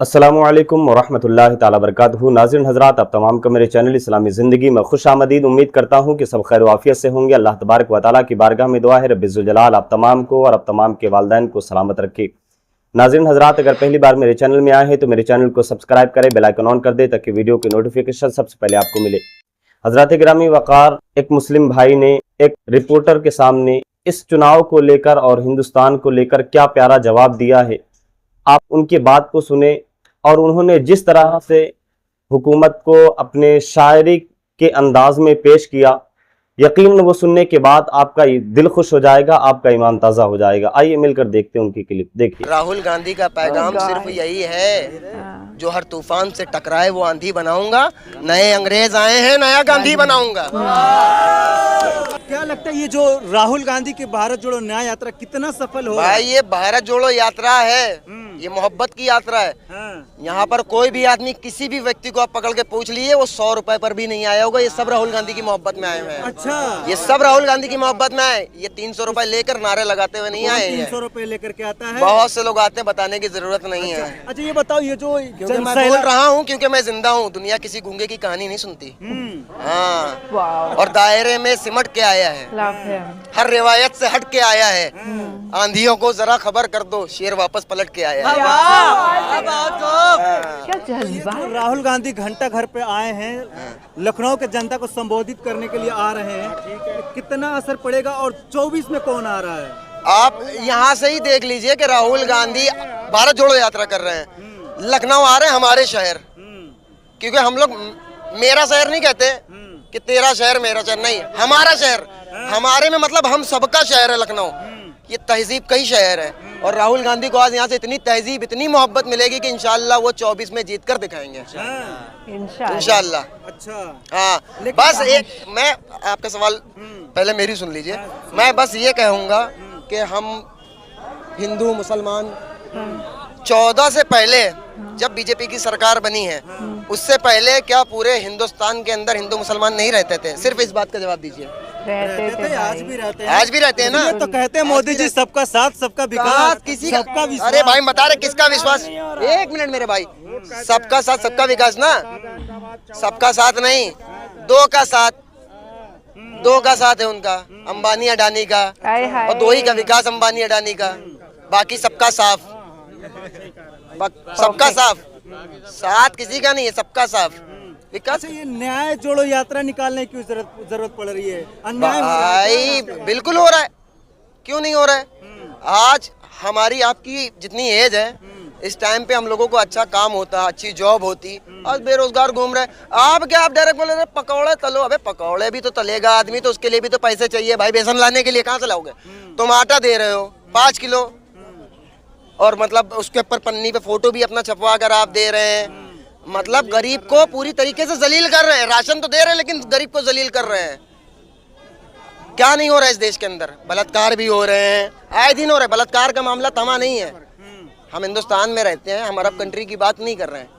अस्सलामुअलैकुम वरहमतुल्लाहि ताला बरकातहू। नाज़रीन हज़रात, आप तमाम को मेरे चैनल इस्लामी ज़िंदगी में खुश आमदीद। उम्मीद करता हूँ कि सब खैर वाफियत से होंगे। अल्लाह तबारक व तआला की बारगाह में दुआ है रब्बिल जलाल आप तमाम को और आप तमाम के वालिदैन को सलामत रखे। नाज़रीन हज़रात, अगर पहली बार मेरे चैनल में आए हैं तो मेरे चैनल को सब्सक्राइब करें, बेल आइकन ऑन कर दे ताकि वीडियो की नोटिफिकेशन सबसे पहले आपको मिले। हज़रात गिरामी वक़ार, एक मुस्लिम भाई ने एक रिपोर्टर के सामने इस चुनाव को लेकर और हिंदुस्तान को लेकर क्या प्यारा जवाब दिया है। आप उनकी बात को सुने और उन्होंने जिस तरह से हुकूमत को अपने शायरी के अंदाज में पेश किया, यकीन वो सुनने के बाद आपका दिल खुश हो जाएगा, आपका ईमान ताज़ा हो जाएगा। आइए मिलकर देखते हैं उनकी क्लिप। देखिए, राहुल गांधी का पैगाम सिर्फ यही है, जो हर तूफान से टकराए वो आंधी बनाऊंगा। नए अंग्रेज आए हैं, नया गांधी बनाऊंगा। क्या लगता है ये जो राहुल गांधी की भारत जोड़ो न्याय यात्रा कितना सफल हो? भाई ये भारत जोड़ो यात्रा है, ये मोहब्बत की यात्रा है। यहाँ पर कोई भी आदमी किसी भी व्यक्ति को आप पकड़ के पूछ लीजिए, वो 100 रुपए पर भी नहीं आया होगा। ये सब राहुल गांधी की मोहब्बत में आए हुए हैं। अच्छा, ये सब राहुल गांधी की मोहब्त में आए। ये 300 रुपए लेकर नारे लगाते हुए नहीं आए हैं। 300 रुपए लेकर के आता है। बहुत से लोग आते हैं, बताने की जरूरत नहीं है। अच्छा ये बताओ, ये जो मैं बोल रहा हूँ क्योंकि मैं जिंदा हूँ। दुनिया किसी गूंगे की कहानी नहीं सुनती। हाँ, और दायरे में सिमट के आया है, हर रिवायत से हट के आया है। आंधियों को जरा खबर कर दो, शेर वापस पलट के आया है। राहुल गांधी घंटा घर पे आए हैं, लखनऊ के जनता को संबोधित करने के लिए आ रहे हैं। कितना असर पड़ेगा और 24 में कौन आ रहा है? आप यहाँ से ही देख लीजिए कि राहुल गांधी भारत जोड़ो यात्रा कर रहे हैं। लखनऊ आ रहे हैं, हमारे शहर, क्योंकि हम लोग मेरा शहर नहीं कहते कि तेरा शहर मेरा शहर, नहीं, हमारा शहर। हमारे में मतलब हम सबका शहर है लखनऊ। ये तहजीब का ही शहर है। और राहुल गांधी को आज यहाँ से इतनी तहजीब, इतनी मोहब्बत मिलेगी कि इंशाल्लाह वो 24 में जीत कर दिखाएंगे इंशाल्लाह। अच्छा, हाँ, बस एक मैं आपका सवाल पहले मेरी सुन लीजिए। मैं बस ये कहूँगा कि हम हिंदू मुसलमान 14 से पहले जब बीजेपी की सरकार बनी है, उससे पहले क्या पूरे हिंदुस्तान के अंदर हिंदू मुसलमान नहीं रहते थे? सिर्फ इस बात का जवाब दीजिए। रहते थे, आज भी रहते हैं। आज भी रहते हैं ना। तो कहते हैं मोदी जी सबका साथ सबका विकास, किसी सबका विश्वास। अरे भाई बता रहे किसका विश्वास? एक मिनट मेरे भाई, सबका साथ सबका विकास ना, सबका साथ नहीं, दो का साथ है उनका, अंबानी अडानी का, और दो ही का विकास, अंबानी अडानी का। बाकी सबका साफ, सबका साफ, साथ किसी का नहीं है, सबका साफ विकास। ये न्याय जोड़ो यात्रा निकालने की जरूरत पड़ रही है। अन्याय भाई बिल्कुल हो रहा है, क्यों नहीं हो रहा है? आज हमारी आपकी जितनी एज है, इस टाइम पे हम लोगों को अच्छा काम होता, अच्छी जॉब होती, आज बेरोजगार घूम रहे हैं। आप क्या, आप डायरेक्ट बोले पकौड़े तलो? अबे पकौड़े भी तो तलेगा आदमी, तो उसके लिए भी तो पैसे चाहिए भाई। बेसन लाने के लिए कहाँ से लाओगे? तुम आटा दे रहे हो 5 किलो, और मतलब उसके ऊपर पन्नी पे फोटो भी अपना छपवा कर आप दे रहे हैं। मतलब गरीब को पूरी तरीके से जलील कर रहे हैं। राशन तो दे रहे हैं लेकिन गरीब को जलील कर रहे हैं। क्या नहीं हो रहा है इस देश के अंदर? बलात्कार भी हो रहे हैं, आए दिन हो रहे हैं। बलात्कार का मामला थमा नहीं है। हम हिंदुस्तान में रहते हैं, हम अरब कंट्री की बात नहीं कर रहे हैं,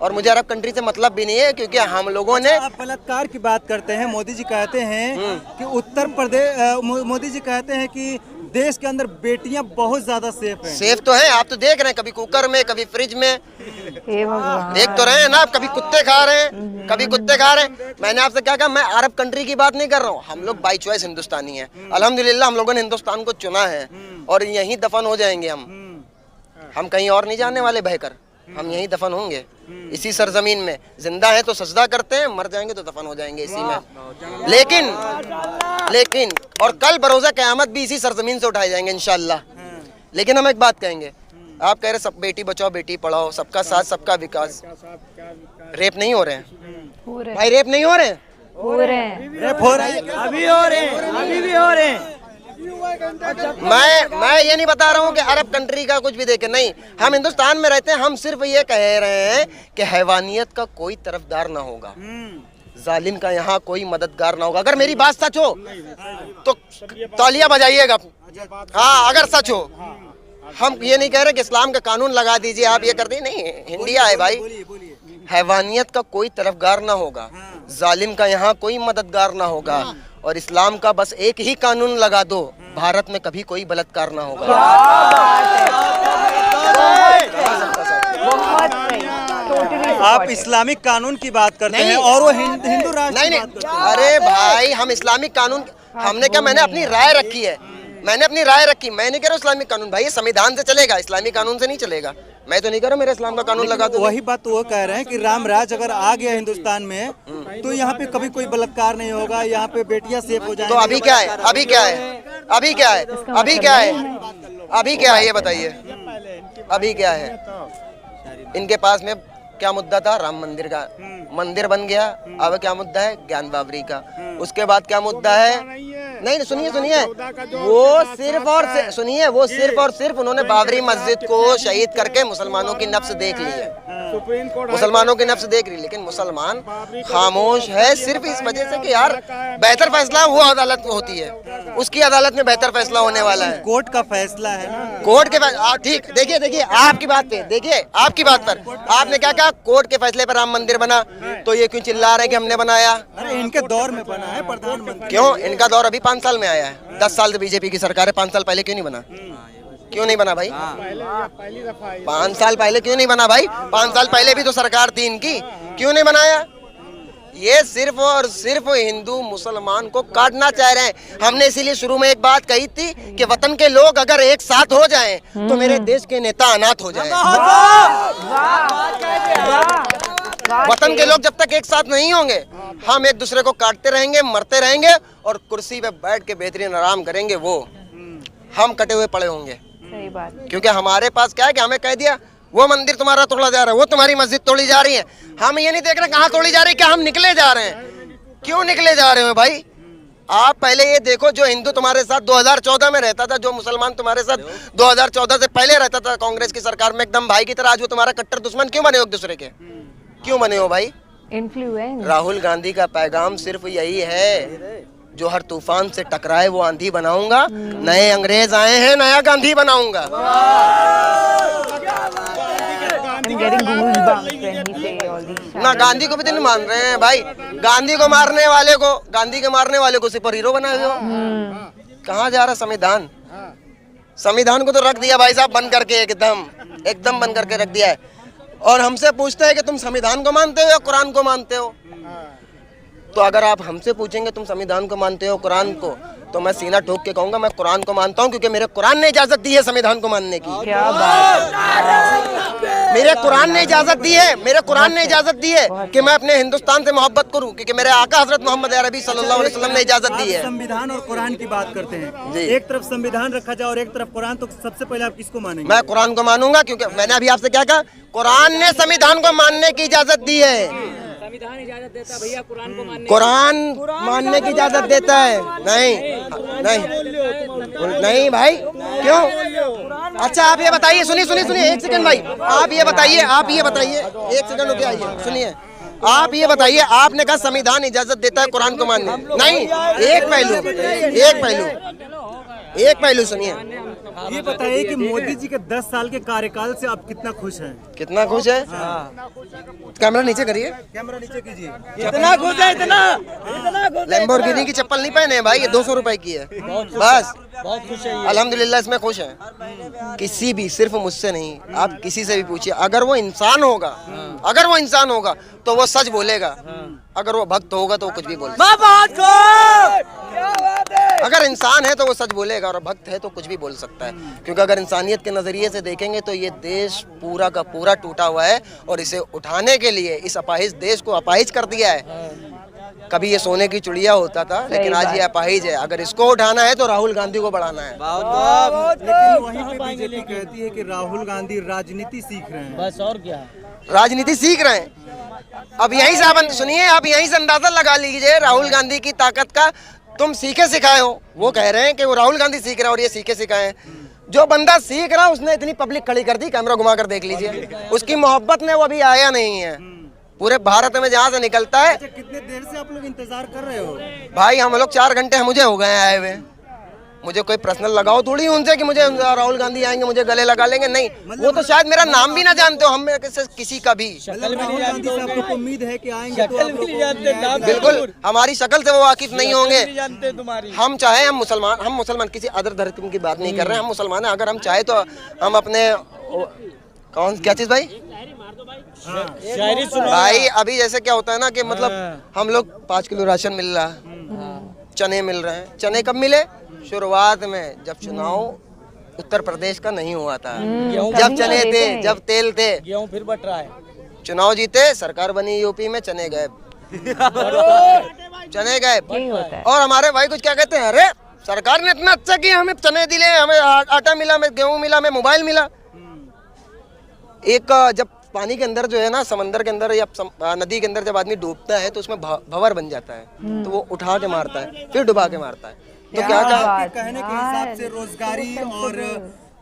और मुझे अरब कंट्री से मतलब भी नहीं है, क्योंकि हम लोगों ने आप बलात्कार की बात करते हैं। मोदी जी कहते हैं कि उत्तर प्रदेश, मोदी जी कहते हैं कि देश के अंदर बेटियां बहुत ज्यादा सेफ हैं। सेफ तो हैं, आप तो देख रहे हैं, कभी कुकर में, कभी फ्रिज में, देख तो रहे हैं ना। कभी कुत्ते खा रहे हैं, कभी कुत्ते खा रहे हैं। मैंने आपसे क्या कहा, मैं अरब कंट्री की बात नहीं कर रहा हूँ। हम लोग बाई चॉइस हिंदुस्तानी हैं। अल्हम्दुलिल्लाह हम लोगों ने हिंदुस्तान को चुना है, और यहीं दफन हो जाएंगे हम कहीं और नहीं जाने वाले बहकर। हम यहीं दफन होंगे, इसी सरजमीन में। जिंदा है तो सजदा करते हैं, मर जाएंगे तो दफन हो जाएंगे इसी में। लेकिन और कल बरोज़ा क़यामत भी इसी सरजमीन से उठाए जाएंगे इंशाअल्लाह। लेकिन हम एक बात कहेंगे, आप कह रहे सब बेटी बचाओ बेटी पढ़ाओ, सबका साथ सबका विकास। रेप नहीं हो रहे हैं भाई, रेप नहीं हो रहे हैं, रेप हो रहे हैं, अभी हो रहे हैं, अभी भी हो रहे हैं। मैं ये नहीं बता रहा हूँ कि अरब कंट्री का कुछ भी देखे, नहीं। हम हिंदुस्तान में रहते हैं। हम सिर्फ ये कह रहे हैं कि हैवानियत का कोई तरफदार ना होगा, जालिम का यहाँ कोई मददगार ना होगा। अगर मेरी बात सच हो तो तालियां बजाइएगा। हाँ, अगर सच हो। हम ये नहीं कह रहे कि इस्लाम का कानून लगा दीजिए, आप ये कर दीजिए, नहीं। इंडिया है भाई, हैवानियत का कोई तरफदार ना होगा, जालिम का यहाँ कोई मददगार ना होगा, और इस्लाम का बस एक ही कानून लगा दो, भारत में कभी कोई बलात्कार ना होगा। आप इस्लामिक कानून की बात करते हैं और वो हिंदू राष्ट्र नहीं की नहीं, बात करते हैं। अरे भाई हम इस्लामिक कानून, हमने क्या, मैंने अपनी राय रखी है, मैंने अपनी राय रखी, मैं नहीं कह रहा इस्लामिक कानून, भाई ये संविधान से चलेगा, इस्लामिक कानून से नहीं चलेगा। मैं तो नहीं कह रहा मेरा इस्लाम का कानून लगा दो। वही बात तो वो कह रहे हैं कि राम राज अगर आ गया हिंदुस्तान में तो यहाँ पे कभी कोई बलात्कार नहीं होगा, यहाँ पे बेटियां सेफ हो जाएंगी। तो अभी क्या है, अभी क्या है, अभी क्या है, अभी क्या है, अभी क्या है ये बताइए, अभी क्या है? इनके पास में क्या मुद्दा था? राम मंदिर का, मंदिर बन गया। अब क्या मुद्दा है? ज्ञान बावरी का। उसके बाद क्या मुद्दा है? नहीं सुनिए सुनिए, वो सिर्फ और सुनिए, वो सिर्फ और सिर्फ उन्होंने बाबरी मस्जिद को शहीद करके मुसलमानों की नफ्स देख ली है, मुसलमानों की नफ्स देख ली। लेकिन मुसलमान खामोश है सिर्फ इस वजह से कि यार बेहतर फैसला वो अदालत होती है, उसकी अदालत में बेहतर फैसला होने वाला है, कोर्ट का फैसला है ना। कोर्ट के ठीक, देखिए देखिए आपकी बात पे, देखिए आपकी बात पर आपने क्या कहा, कोर्ट के फैसले पर राम मंदिर बना, तो ये क्यों चिल्ला रहे कि हमने बनाया? अरे इनके दौर में बना है प्रधानमंत्री। क्यों? इनका दौर अभी 5 साल में आया है, 10 साल से बीजेपी की सरकार है, 5 साल पहले क्यों नहीं बना? क्यों नहीं बना भाई? 5 साल पहले क्यों नहीं बना भाई? 5 साल पहले भी तो सरकार थी इनकी, क्यों नहीं बनाया? ये सिर्फ और सिर्फ हिंदू मुसलमान को काटना चाह रहे हैं। हमने इसीलिए शुरू में एक बात कही थी कि वतन के लोग अगर एक साथ हो जाएं तो मेरे देश के नेता अनाथ हो जाएं। वतन के लोग जब तक एक साथ नहीं होंगे, हम एक दूसरे को काटते रहेंगे, मरते रहेंगे और कुर्सी पे बैठ के बेहतरीन आराम करेंगे, वो हम कटे हुए पड़े होंगे। सही बात। क्योंकि हमारे पास क्या है कि हमें कह दिया वो मंदिर तुम्हारा तोड़ा जा रहा है, वो तुम्हारी मस्जिद तोड़ी जा रही है। हम ये नहीं देख रहे कहाँ तोड़ी जा रही है, क्या हम निकले जा रहे हैं? क्यों निकले जा रहे हो भाई? आप पहले ये देखो, जो हिंदू तुम्हारे साथ 2014 में रहता था, जो मुसलमान तुम्हारे साथ 2014 से पहले रहता था कांग्रेस की सरकार में एकदम भाई की तरह, आज वो तुम्हारा कट्टर दुश्मन क्यों बने हो एक दूसरे के? क्यों बने हो भाई? इन्फ्लुएंस। राहुल गांधी का पैगाम सिर्फ यही है, जो हर तूफान से टकराए वो आंधी बनाऊंगा, नए अंग्रेज आए हैं नया गांधी बनाऊंगा। ना गांधी को भी तो नहीं मान रहे हैं भाई, गांधी को मारने वाले को, गांधी के मारने वाले को सुपर हीरो बना दो। कहाँ जा रहा संविधान? संविधान को तो रख दिया भाई साहब बंद करके, एकदम बंद करके रख दिया है। और हमसे पूछते हैं कि तुम संविधान को मानते हो या कुरान को मानते हो? तो अगर आप हमसे पूछेंगे तुम संविधान को मानते हो कुरान को, तो मैं सीना ठोक के कहूंगा मैं कुरान को मानता हूं, क्योंकि मेरे कुरान ने इजाजत दी है संविधान को मानने की। क्या बात। मेरे कुरान ने इजाजत दी है, मेरे कुरान ने इजाजत दी है कि मैं अपने हिंदुस्तान से मोहब्बत करूं, क्योंकि मेरे आका हजरत मोहम्मद अरबी सल्लल्लाहु अलैहि वसल्लम ने इजाजत दी है। संविधान और कुरान की बात करते हैं, एक तरफ संविधान रखा जाए और एक तरफ कुरान, तो सबसे पहले आप किसको मानेंगे? मैं कुरान को मानूंगा, क्योंकि मैंने अभी आपसे क्या कहा, कुरान ने संविधान को मानने की इजाजत दी है। संविधान इजाजत देता है भैया कुरान को मानने, कुरान मानने की इजाजत देता है? नहीं नहीं नहीं भाई, क्यों? अच्छा आप ये बताइए, सुनिए एक सेकंड भाई, आप ये बताइए, एक सेकंड रुकिए, आइए सुनिए, आप ये बताइए, आपने कहा संविधान इजाजत देता है कुरान को मानने, नहीं, एक पहलू सुनिए। ये बताइए कि मोदी जी के 10 साल के कार्यकाल से आप कितना खुश हैं? कितना खुश है? कैमरा नीचे करिए, कैमरा नीचे कीजिए। इतना खुश है, इतना लैम्बोर्गिनी की चप्पल नहीं पहने हैं भाई, ये 200 रुपए की है बस, बहुत खुश है अल्हम्दुलिल्लाह, इसमें खुश है। किसी भी, सिर्फ मुझसे नहीं, आप किसी से भी पूछिए, अगर वो इंसान होगा तो वो सच बोलेगा, अगर वो भक्त होगा तो वो कुछ भी बोलेगा। अगर इंसान है तो वो सच बोलेगा और भक्त है तो कुछ भी बोल सकता है, क्योंकि अगर इंसानियत के नजरिए से देखेंगे तो ये देश पूरा का पूरा टूटा हुआ है और इसे उठाने के लिए इस अपाहिज देश को अपाहिज कर दिया है। कभी ये सोने की चिड़िया होता था, लेकिन आज ये अपाहिज है। अगर इसको उठाना है तो राहुल गांधी को बढ़ाना है। लेकिन वहीं पे बीजेपी कहती है कि राहुल गांधी राजनीति सीख रहे हैं। बस और क्या, राजनीति सीख रहे हैं। अब यहीं से आप सुनिए, आप यहीं से अंदाजा लगा लीजिए राहुल गांधी की ताकत का। तुम सीखे सिखाए हो, वो कह रहे हैं कि वो राहुल गांधी सीख रहा है और ये सीखे सिखाए हैं। जो बंदा सीख रहा है उसने इतनी पब्लिक खड़ी कर दी, कैमरा घुमा कर देख लीजिए, उसकी मोहब्बत में वो अभी आया नहीं है। पूरे भारत में जहाँ से निकलता है। अच्छा, कितने देर से आप लोग इंतजार कर रहे हो? भाई हम लोग 4 घंटे मुझे हो गए आए हुए। मुझे कोई पर्सनल लगाओ थोड़ी उनसे कि मुझे राहुल गांधी आएंगे मुझे गले लगा लेंगे, नहीं, वो तो शायद मेरा नाम भी ना जानते हो, हम में किसी का भी। राहुल गांधी से आप लोग को उम्मीद है कि आएंगे तो आप लोग को बिल्कुल हमारी शक्ल से वो वाकिफ नहीं होंगे। हम चाहे, हम मुसलमान किसी अदर धर्म की बात नहीं कर रहे हैं, हम मुसलमान हैं। अगर हम चाहे तो हम अपने कौन क्या चीज भाई? शायरी सुनो भाई अभी जैसे क्या होता है ना कि मतलब हम लोग 5 किलो राशन मिल रहा है, चने मिल रहे हैं। चने कब मिले? शुरुआत में जब चुनाव उत्तर प्रदेश का नहीं हुआ था, जब चने थे, जब तेल थे। गेहूं फिर बट रहा है। चुनाव जीते, सरकार बनी यूपी में, चने गए, चने गए। और हमारे भाई कुछ क्या कहते हैं, अरे सरकार ने इतना अच्छा किया, हमें चने दिले, हमें आटा मिला, हमें गेहूं मिला, हमें मोबाइल मिला। एक जब पानी के अंदर जो है ना, समंदर के अंदर या नदी के अंदर जब आदमी डूबता है तो उसमें भंवर बन जाता है, तो वो उठा के मारता है, फिर डुबा के मारता है। तो क्या कहने के हिसाब से रोजगारी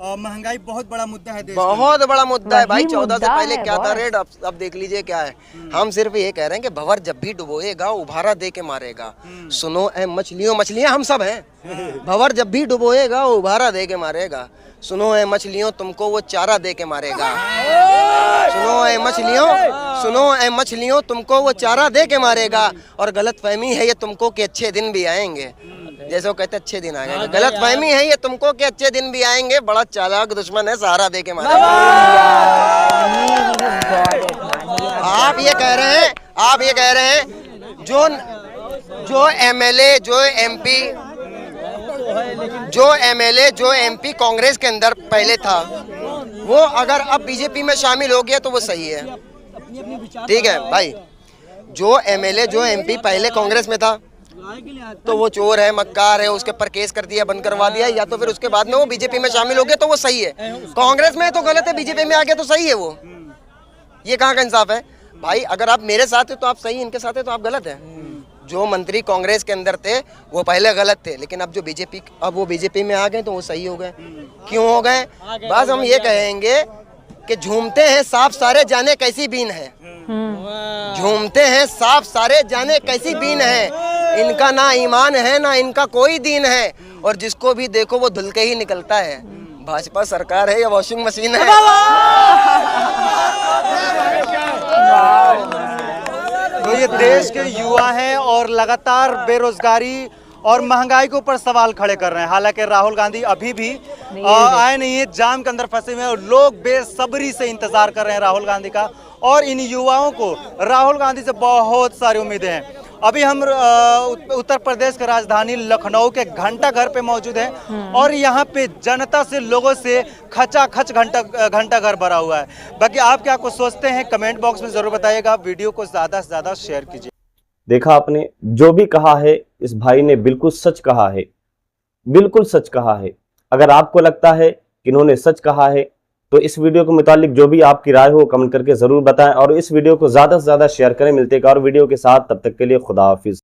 और महंगाई बहुत बड़ा मुद्दा है देश में। बहुत बड़ा मुद्दा है भाई। 14 से पहले क्या था रेट, अब देख लीजिए क्या है। हम सिर्फ ये कह रहे हैं कि भंवर जब भी डुबोएगा उभारा दे के मारेगा। सुनो ए मछलियों, मछलियां हम सब हैं। भंवर जब भी डुबोएगा उभारा दे के मारेगा। सुनो ए मछलियों, तुमको वो चारा दे के मारेगा। सुनो ए मछलियों, सुनो ए मछलियों, तुमको वो चारा दे के मारेगा। और गलत फहमी है ये तुमको कि अच्छे दिन भी आएंगे, जैसे वो कहते अच्छे दिन आएंगे। गलत फहमी है ये तुमको कि अच्छे दिन भी आएंगे। बड़ा चालाक दुश्मन है, सहारा दे के मारेगा। आप ये कह रहे हैं जो एमएलए, जो एमपी कांग्रेस के अंदर पहले था, वो अगर अब बीजेपी में शामिल हो गया तो वो सही है। ठीक है भाई, जो एमएलए, जो एमपी पहले कांग्रेस में था तो वो चोर है, मक्कार है, उसके ऊपर केस कर दिया, बंद करवा दिया, या तो फिर उसके बाद में वो बीजेपी में शामिल हो गया तो वो सही है। कांग्रेस में तो गलत है, बीजेपी में आ गया तो सही है वो। ये कहाँ का इंसाफ है भाई? अगर आप मेरे साथ है तो आप सही, इनके साथ है तो आप गलत है। जो मंत्री कांग्रेस के अंदर थे वो पहले गलत थे, लेकिन अब वो बीजेपी में आ गए तो वो सही हो गए। क्यों हो गए? बस हम ये कहेंगे कि झूमते हैं सांप सारे जाने कैसी बीन है, झूमते हैं सांप सारे जाने कैसी बीन है। इनका ना ईमान है ना इनका कोई दीन है, और जिसको भी देखो वो धुल के ही निकलता है। भाजपा सरकार है या वॉशिंग मशीन है? तो ये देश के युवा हैं और लगातार बेरोजगारी और महंगाई के ऊपर सवाल खड़े कर रहे हैं। हालांकि राहुल गांधी अभी भी आए नहीं है, जाम के अंदर फंसे हुए हैं और लोग बेसब्री से इंतजार कर रहे हैं राहुल गांधी का। और इन युवाओं को राहुल गांधी से बहुत सारी उम्मीदें हैं। अभी हम उत्तर प्रदेश की राजधानी लखनऊ के घंटा घर पे मौजूद हैं और यहाँ पे जनता से, लोगों से खचाखच घंटा घर भरा हुआ है। बाकी आप क्या कुछ सोचते हैं कमेंट बॉक्स में जरूर बताइएगा। वीडियो को ज्यादा से ज्यादा शेयर कीजिए। देखा आपने, जो भी कहा है इस भाई ने बिल्कुल सच कहा है, बिल्कुल सच कहा है। अगर आपको लगता है कि इन्होंने सच कहा है तो इस वीडियो के मुतालिक जो भी आपकी राय हो कमेंट करके जरूर बताएं और इस वीडियो को ज्यादा से ज्यादा शेयर करें। मिलते हैं एक और वीडियो के साथ, तब तक के लिए खुदा हाफिज।